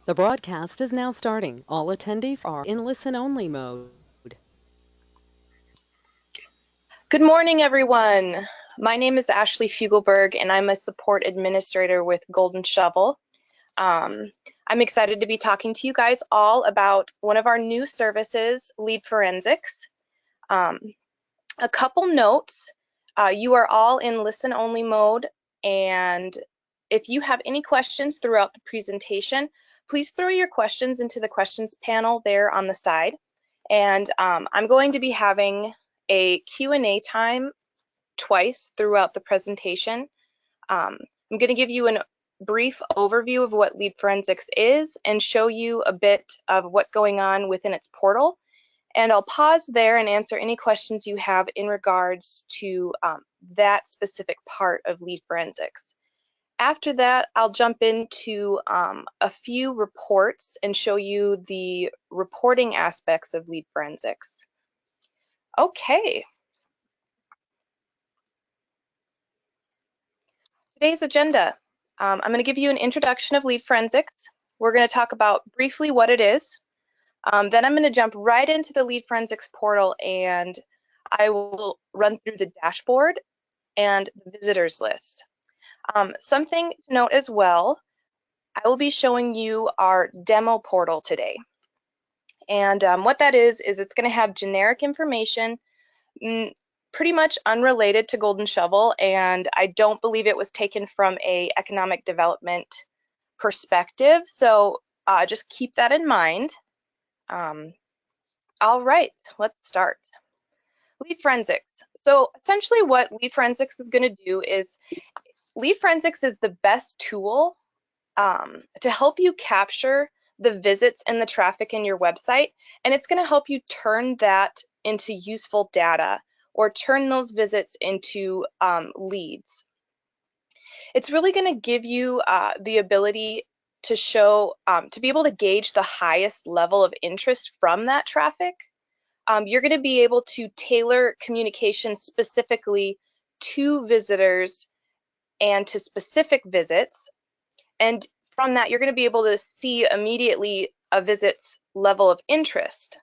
The broadcast is now starting. All attendees are in listen-only mode. Good morning, everyone. My name is Ashley Fugelberg, and I'm a support administrator with Golden Shovel. I'm excited to be talking to you guys all about one of our new services, Lead Forensics. A couple notes. You are all in listen-only mode, and if you have any questions throughout the presentation, please throw your questions into the questions panel there on the side. And I'm going to be having a Q&A time twice throughout the presentation. I'm going to give you a brief overview of what Lead Forensics is and show you a bit of what's going on within its portal. And I'll pause there and answer any questions you have in regards to that specific part of Lead Forensics. After that, I'll jump into a few reports and show you the reporting aspects of Lead Forensics. Okay. Today's agenda. I'm going to give you an introduction of Lead Forensics. We're going to talk about briefly what it is. Then I'm going to jump right into the Lead Forensics portal and I will run through the dashboard and the visitors list. Something to note as well, I will be showing you our demo portal today. And what that is it's going to have generic information, pretty much unrelated to Golden Shovel, and I don't believe it was taken from a economic development perspective, so just keep that in mind. All right, let's start. Lead Forensics. So essentially what Lead Forensics is going to do is, Lead Forensics is the best tool to help you capture the visits and the traffic in your website, and it's going to help you turn that into useful data or turn those visits into leads. It's really going to give you the ability to show, to be able to gauge the highest level of interest from that traffic. You're going to be able to tailor communication specifically to visitors and to specific visits. And from that, you're going to be able to see immediately a visit's level of interest.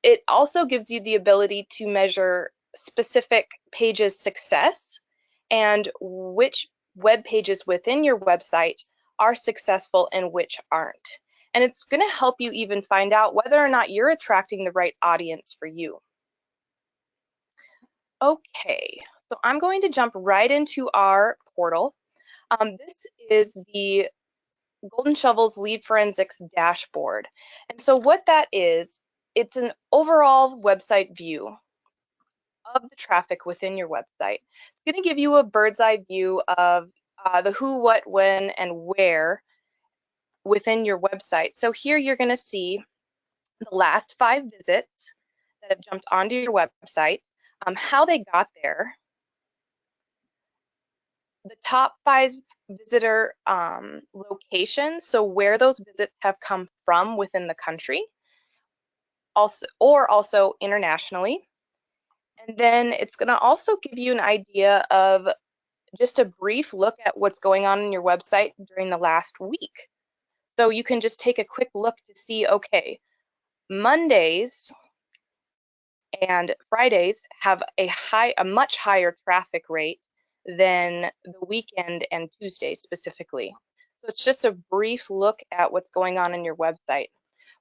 It also gives you the ability to measure specific pages' success and which web pages within your website are successful and which aren't. And it's going to help you even find out whether or not you're attracting the right audience for you. Okay, so I'm going to jump right into our portal. This is the Golden Shovel's Lead Forensics dashboard. And so what that is, it's an overall website view of the traffic within your website. It's going to give you a bird's eye view of the who, what, when, and where within your website. So here you're going to see the last 5 visits that have jumped onto your website, how they got there, the top 5 visitor locations, so where those visits have come from within the country, also internationally. And then it's going to also give you an idea of just a brief look at what's going on in your website during the last week. So you can just take a quick look to see, okay, Mondays and Fridays have a much higher traffic rate than the weekend and Tuesdays specifically. So it's just a brief look at what's going on in your website.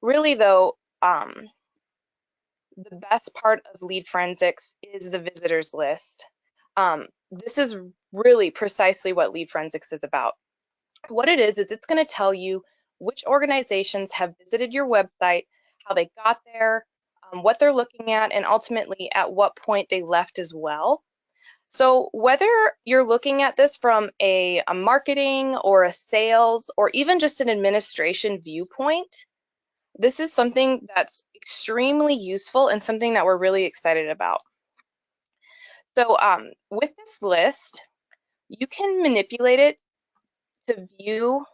Really though, the best part of Lead Forensics is the visitors list. This is really precisely what Lead Forensics is about. What it is it's going to tell you which organizations have visited your website, how they got there, what they're looking at, and ultimately at what point they left as well. So whether you're looking at this from a marketing or a sales or even just an administration viewpoint, this is something that's extremely useful and something that we're really excited about. So with this list, you can manipulate it to view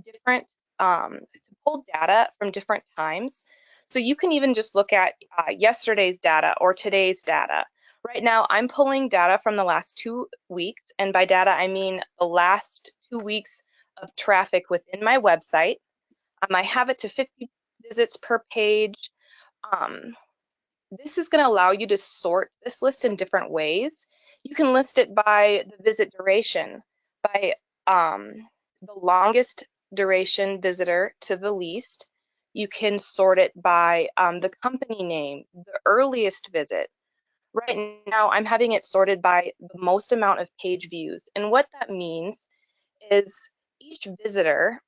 different, to pull data from different times. So you can even just look at yesterday's data or today's data. Right now, I'm pulling data from the last 2 weeks, and by data, I mean the last 2 weeks of traffic within my website. I have it to 50 visits per page. This is going to allow you to sort this list in different ways. You can list it by the visit duration, by the longest duration visitor to the least. You can sort it by the company name, the earliest visit. Right now, I'm having it sorted by the most amount of page views. And what that means is each visitor,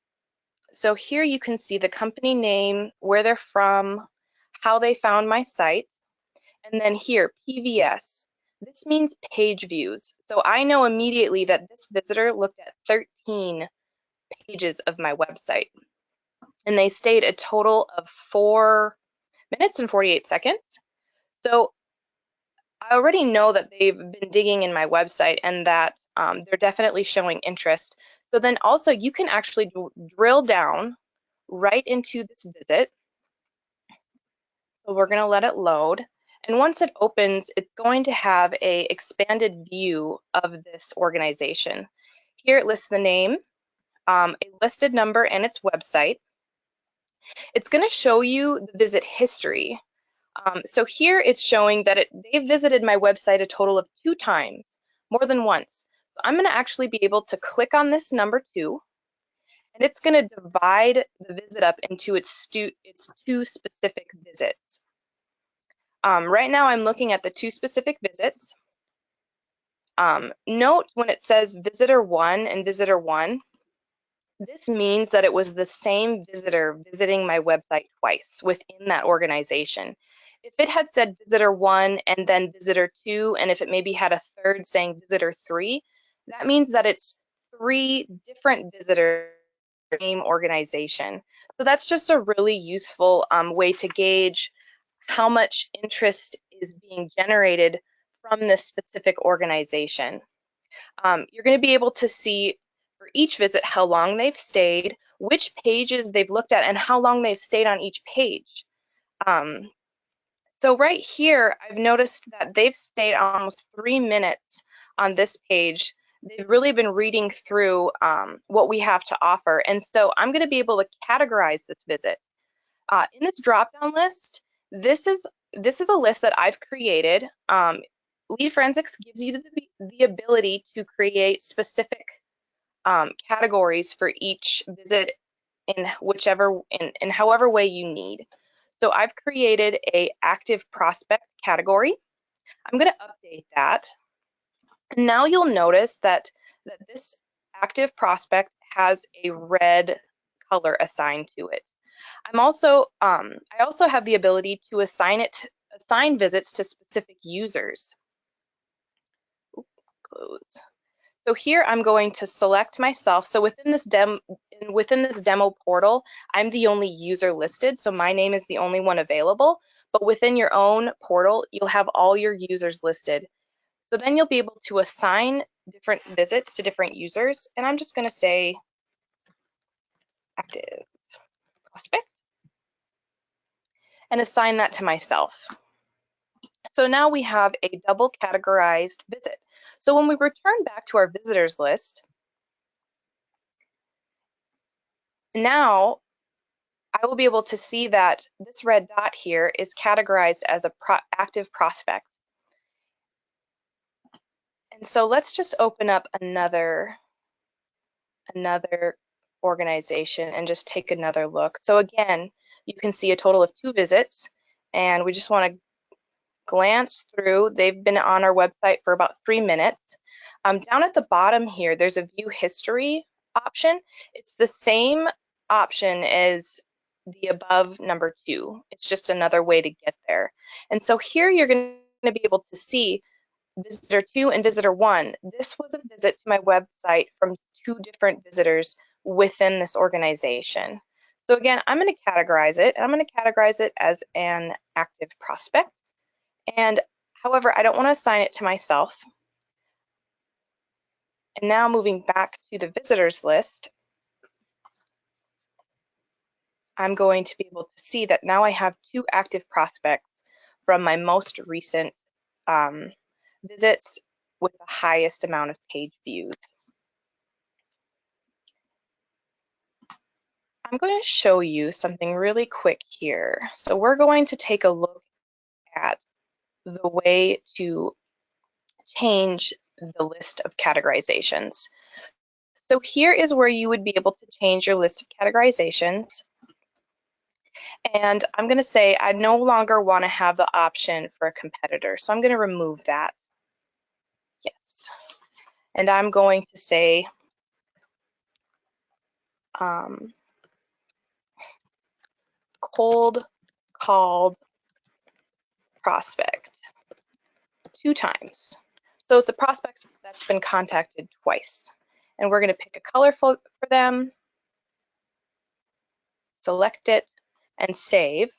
so here you can see the company name, where they're from, how they found my site. And then here, PVS, this means page views. So I know immediately that this visitor looked at 13 pages of my website. And they stayed a total of 4 minutes and 48 seconds. So I already know that they've been digging in my website and that they're definitely showing interest. So then also you can actually drill down right into this visit. So we're going to let it load. And once it opens, it's going to have an expanded view of this organization. Here it lists the name, a listed number, and its website. It's going to show you the visit history. So here it's showing that they visited my website a total of 2 times, more than once. So I'm going to actually be able to click on this number 2, and it's going to divide the visit up into its 2 specific visits. Right now I'm looking at the 2 specific visits. Note when it says visitor 1 and visitor 1, this means that it was the same visitor visiting my website twice within that organization. If it had said visitor 1 and then visitor 2, and if it maybe had a third saying visitor 3, that means that it's 3 different visitors in the same organization. So that's just a really useful way to gauge how much interest is being generated from this specific organization. You're going to be able to see for each visit how long they've stayed, which pages they've looked at, and how long they've stayed on each page. So right here, I've noticed that they've stayed almost 3 minutes on this page. They've really been reading through what we have to offer. And so I'm going to be able to categorize this visit. In this drop-down list, this is a list that I've created. Lead Forensics gives you the ability to create specific categories for each visit in however way you need. So I've created a active prospect category. I'm going to update that. And now you'll notice that this active prospect has a red color assigned to it. I also have the ability to assign visits to specific users. Close. So here I'm going to select myself. So within this demo portal, I'm the only user listed, so my name is the only one available. But within your own portal, you'll have all your users listed. So then you'll be able to assign different visits to different users, and I'm just going to say active prospect and assign that to myself. So now we have a double categorized visit. So when we return back to our visitors list, now I will be able to see that this red dot here is categorized as a active prospect. And so let's just open up another organization and just take another look. So again, you can see a total of 2 visits, and we just want to glance through. They've been on our website for about 3 minutes. Down at the bottom here, there's a view history option. It's the same option as the above number 2. It's just another way to get there. And so here you're going to be able to see visitor 2 and visitor 1. This was a visit to my website from 2 different visitors within this organization. So again, I'm going to categorize it. I'm going to categorize it as an active prospect. And however, I don't want to assign it to myself. And now moving back to the visitors list, I'm going to be able to see that now I have 2 active prospects from my most recent visits with the highest amount of page views. I'm going to show you something really quick here. So we're going to take a look at the way to change the list of categorizations. So here is where you would be able to change your list of categorizations. And I'm going to say I no longer want to have the option for a competitor. So I'm going to remove that. Yes. And I'm going to say cold called prospect 2 times. So it's a prospect that's been contacted twice. And we're going to pick a color for them, select it, and save.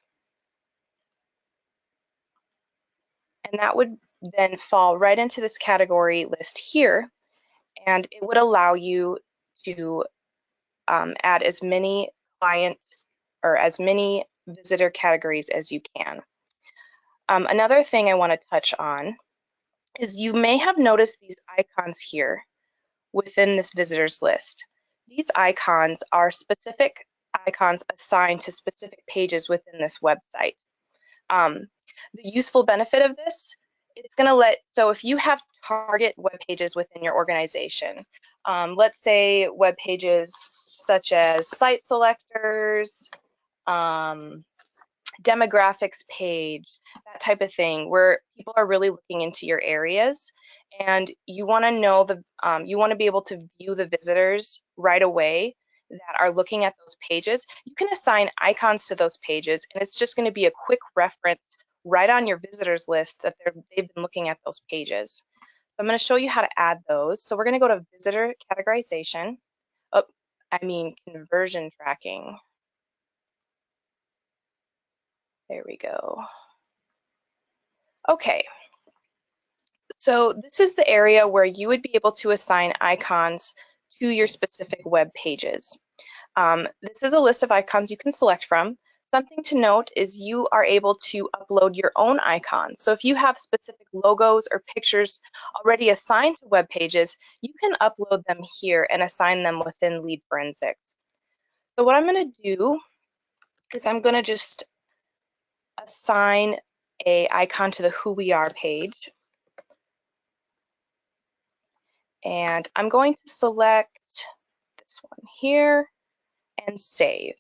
And that would then fall right into this category list here. And it would allow you to add as many client or as many visitor categories as you can. Another thing I want to touch on is you may have noticed these icons here within this visitors list. These icons are specific icons assigned to specific pages within this website. The useful benefit of this, it's going to so if you have target web pages within your organization, let's say web pages such as site selectors, demographics page, that type of thing, where people are really looking into your areas, and you want to know you want to be able to view the visitors right away that are looking at those pages. You can assign icons to those pages, and it's just going to be a quick reference right on your visitors list that they've been looking at those pages. So I'm going to show you how to add those. So we're going to go to visitor categorization. Oh, I mean conversion tracking. There we go. Okay. So this is the area where you would be able to assign icons to your specific web pages. This is a list of icons you can select from. Something to note is you are able to upload your own icons. So if you have specific logos or pictures already assigned to web pages, you can upload them here and assign them within Lead Forensics. So what I'm going to do is I'm going to just assign an icon to the Who We Are page. And I'm going to select this one here and save.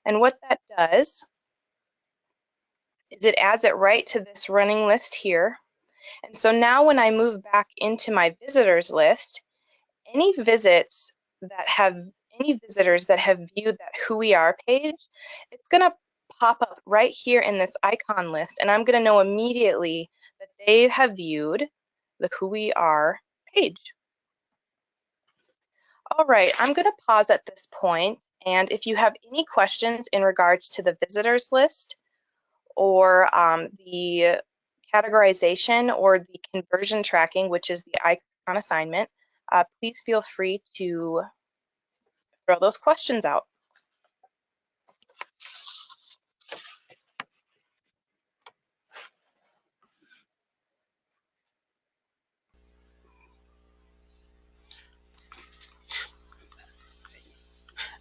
And what that does is it adds it right to this running list here. And so now when I move back into my visitors list, any visitors that have viewed that Who We Are page, it's going to pop up right here in this icon list, and I'm going to know immediately that they have viewed the Who We Are page. All right, I'm going to pause at this point, and if you have any questions in regards to the visitors list or the categorization or the conversion tracking, which is the icon assignment, please feel free to throw those questions out.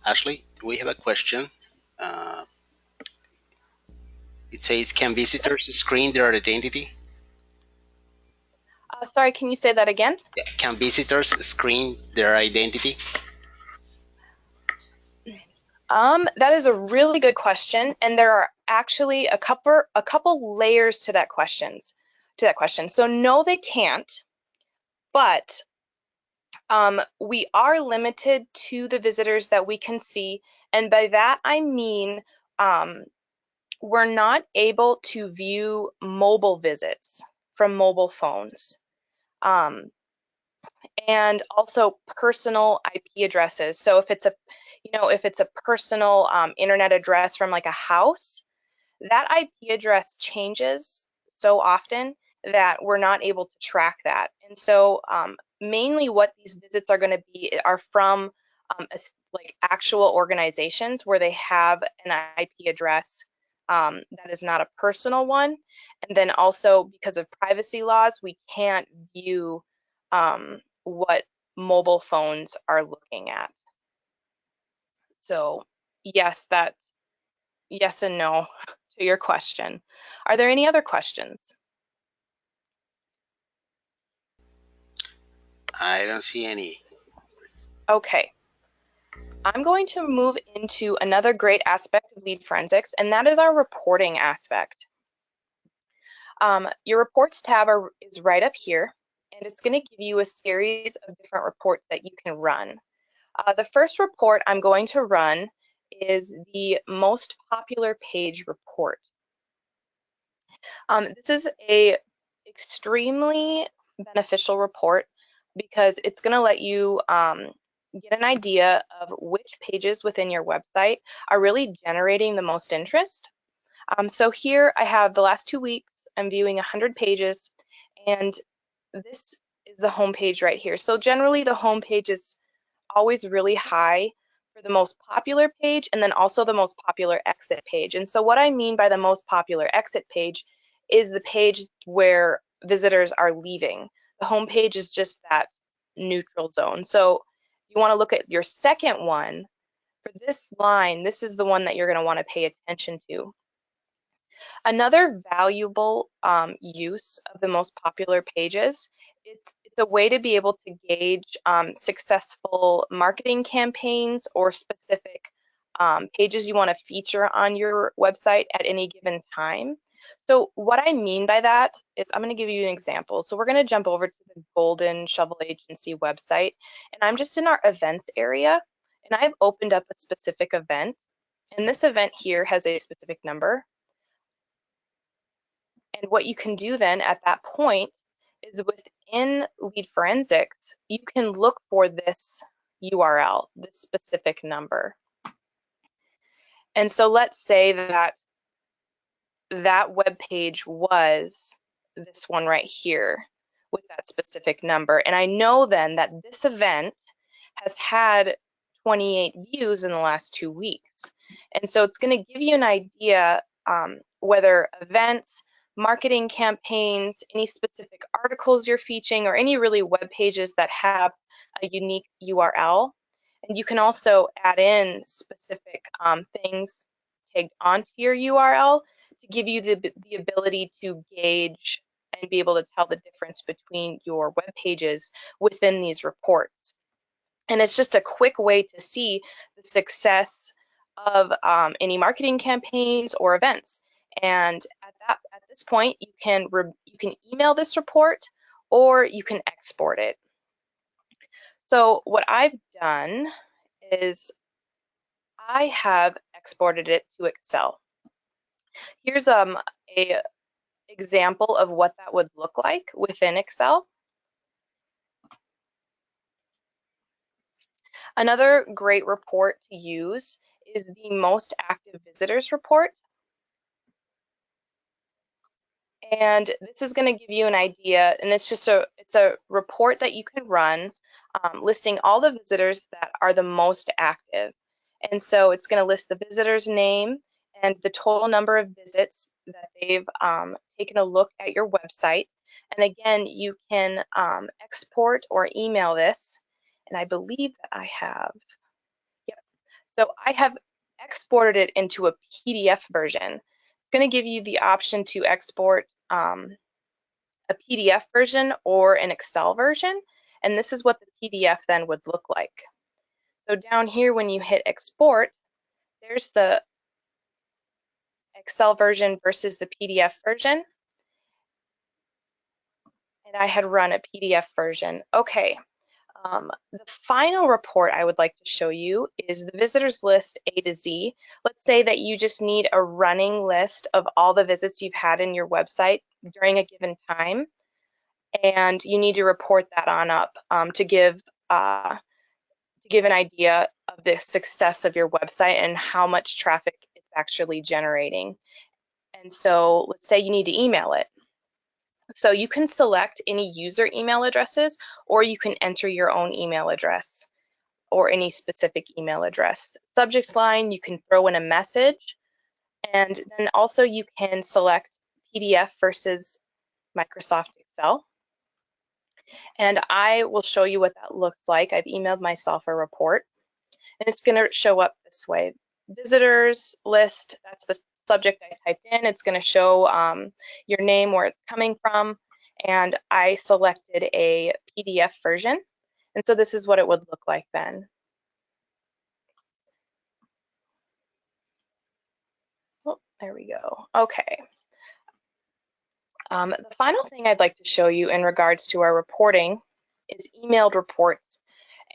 Ashley, we have a question. Uh, it says, can visitors screen their identity? Sorry, can you say that again? Yeah. Can visitors screen their identity? That is a really good question, and there are actually a couple layers to that question. So no, they can't, but we are limited to the visitors that we can see, and by that I mean we're not able to view mobile visits from mobile phones. And also personal IP addresses. So if it's a personal internet address from like a house, that IP address changes so often that we're not able to track that. And so mainly what these visits are going to be are from like actual organizations where they have an IP address that is not a personal one. And then also because of privacy laws, we can't view what mobile phones are looking at. So yes, yes and no to your question. Are there any other questions? I don't see any. Okay. I'm going to move into another great aspect of lead forensics, and that is our reporting aspect. Your reports tab is right up here, and it's going to give you a series of different reports that you can run. The first report I'm going to run is the most popular page report. This is a extremely beneficial report because it's going to let you get an idea of which pages within your website are really generating the most interest. So here I have the last 2 weeks, I'm viewing 100 pages, and this is the home page right here. So generally the home page is always really high for the most popular page and then also the most popular exit page. And so what I mean by the most popular exit page is the page where visitors are leaving. The home page is just that neutral zone. So you want to look at your second one. For this line, this is the one that you're going to want to pay attention to. Another valuable use of the most popular pages, it's a way to be able to gauge successful marketing campaigns or specific pages you want to feature on your website at any given time. So what I mean by that is I'm going to give you an example. So we're going to jump over to the Golden Shovel Agency website, and I'm just in our events area, and I've opened up a specific event, and this event here has a specific number. And what you can do then at that point is within lead forensics, you can look for this URL, this specific number. And so let's say that that web page was this one right here with that specific number. And I know then that this event has had 28 views in the last 2 weeks. And so it's going to give you an idea whether events, marketing campaigns, any specific articles you're featuring, or any really web pages that have a unique URL. And you can also add in specific things tagged onto your URL to give you the ability to gauge and be able to tell the difference between your web pages within these reports. And it's just a quick way to see the success of any marketing campaigns or events. And at this point, you can email this report or you can export it. So what I've done is I have exported it to Excel. Here's a example of what that would look like within Excel. Another great report to use is the most active visitors report. And this is going to give you an idea, and it's a report that you can run listing all the visitors that are the most active. And so it's going to list the visitor's name and the total number of visits that they've taken a look at your website. And again, you can export or email this. And I believe that I have, yep. So I have exported it into a PDF version. It's going to give you the option to export a PDF version or an Excel version. And this is what the PDF then would look like. So down here, when you hit export, there's the Excel version versus the PDF version. And I had run a PDF version. Okay. The final report I would like to show you is the visitors list A to Z. Let's say that you just need a running list of all the visits you've had in your website during a given time, and you need to report that on up to give an idea of the success of your website and how much traffic it's actually generating. And so let's say you need to email it. So you can select any user email addresses, or you can enter your own email address or any specific email address. Subject line, you can throw in a message, and then also you can select PDF versus Microsoft Excel. And I will show you what that looks like. I've emailed myself a report, and it's going to show up this way. visitors list, that's the subject I typed in. It's going to show your name, where it's coming from, and I selected a PDF version. And so this is what it would look like then. Oh, there we go. Okay. The final thing I'd like to show you in regards to our reporting is emailed reports,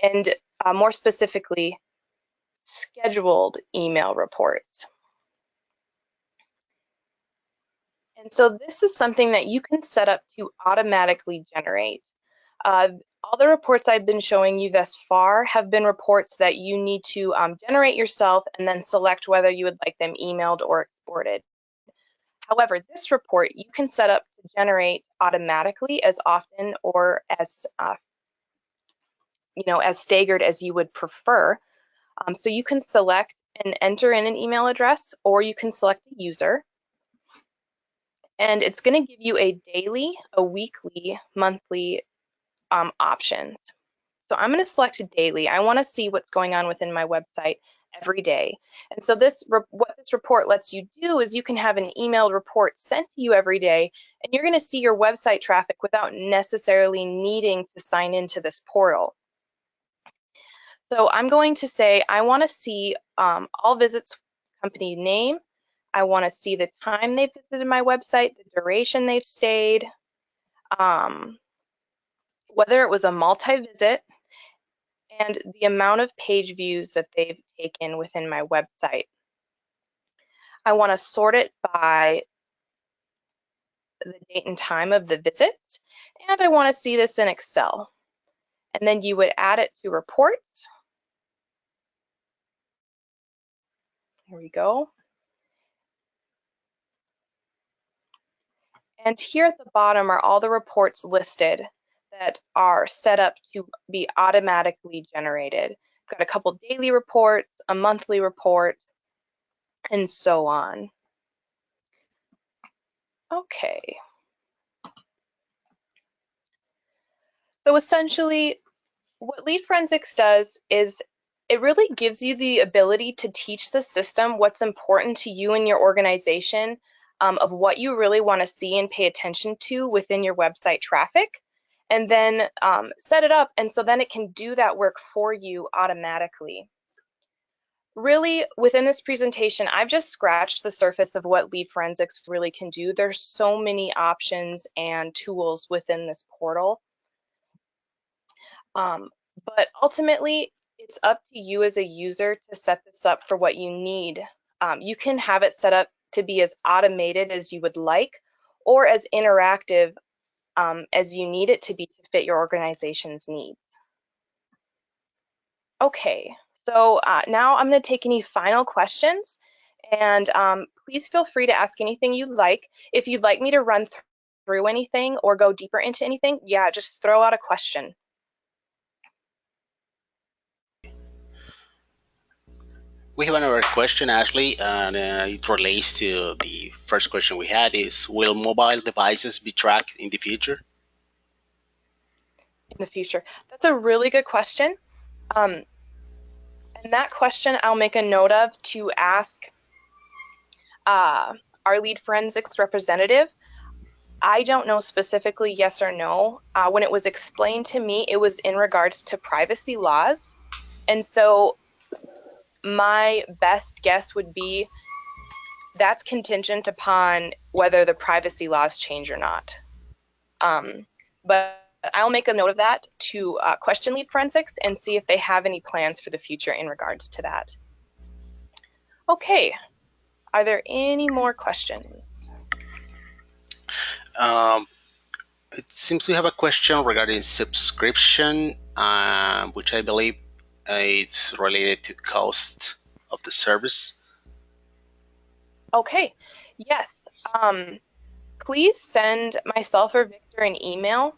and more specifically, scheduled email reports. And so this is something that you can set up to automatically generate. All the reports I've been showing you thus far have been reports that you need to generate yourself and then select whether you would like them emailed or exported. However, this report you can set up to generate automatically as often or as as staggered as you would prefer. So you can select and enter in an email address, or you can select a user. And it's going to give you a daily, a weekly, monthly options. So I'm going to select daily. I want to see what's going on within my website every day. And so what this report lets you do is you can have an emailed report sent to you every day, and you're going to see your website traffic without necessarily needing to sign into this portal. So I'm going to say I want to see all visits, company name. I want to see the time they've visited my website, the duration they've stayed, whether it was a multi-visit, and the amount of page views that they've taken within my website. I want to sort it by the date and time of the visits, and I want to see this in Excel. And then you would add it to reports. Here we go. And here at the bottom are all the reports listed that are set up to be automatically generated. Got a couple daily reports, a monthly report, and so on. Okay. So essentially, what Lead Forensics does is it really gives you the ability to teach the system what's important to you and your organization, of what you really want to see and pay attention to within your website traffic, and then set it up, and so then it can do that work for you automatically. Really, within this presentation, I've just scratched the surface of what Lead Forensics really can do. There's so many options and tools within this portal. But ultimately, it's up to you as a user to set this up for what you need. You can have it set up to be as automated as you would like, or as interactive as you need it to be to fit your organization's needs. Okay, so now I'm going to take any final questions, and please feel free to ask anything you'd like. If you'd like me to run through anything or go deeper into anything, yeah, just throw out a question. We have another question, Ashley, and it relates to the first question we had is, will mobile devices be tracked in the future? In the future? That's a really good question. And that question I'll make a note of to ask our Lead Forensics representative. I don't know specifically yes or no. When it was explained to me, it was in regards to privacy laws. And so my best guess would be that's contingent upon whether the privacy laws change or not. But I'll make a note of that to question Lead Forensics and see if they have any plans for the future in regards to that. Okay, are there any more questions? It seems we have a question regarding subscription, which I believe it's related to cost of the service. Okay, yes. Please send myself or Victor an email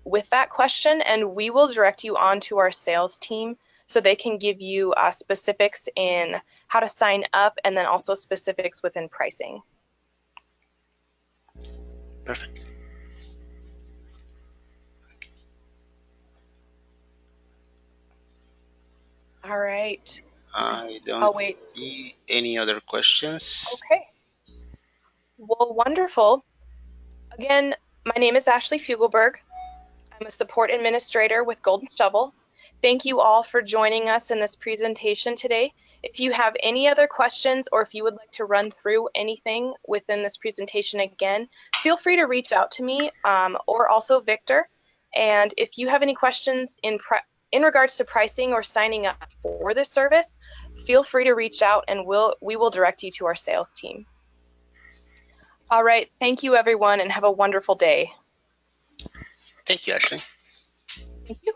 with that question, and we will direct you on to our sales team so they can give you specifics in how to sign up, and then also specifics within pricing. Perfect. All right. I don't I'll wait. see any other questions. Okay. Well, wonderful. Again, my name is Ashley Fugelberg. I'm a support administrator with Golden Shovel. Thank you all for joining us in this presentation today. If you have any other questions or if you would like to run through anything within this presentation again, feel free to reach out to me or also Victor. And if you have any questions in regards to pricing or signing up for this service, feel free to reach out and we will direct you to our sales team. All right, thank you everyone and have a wonderful day. Thank you, Ashley. Thank you.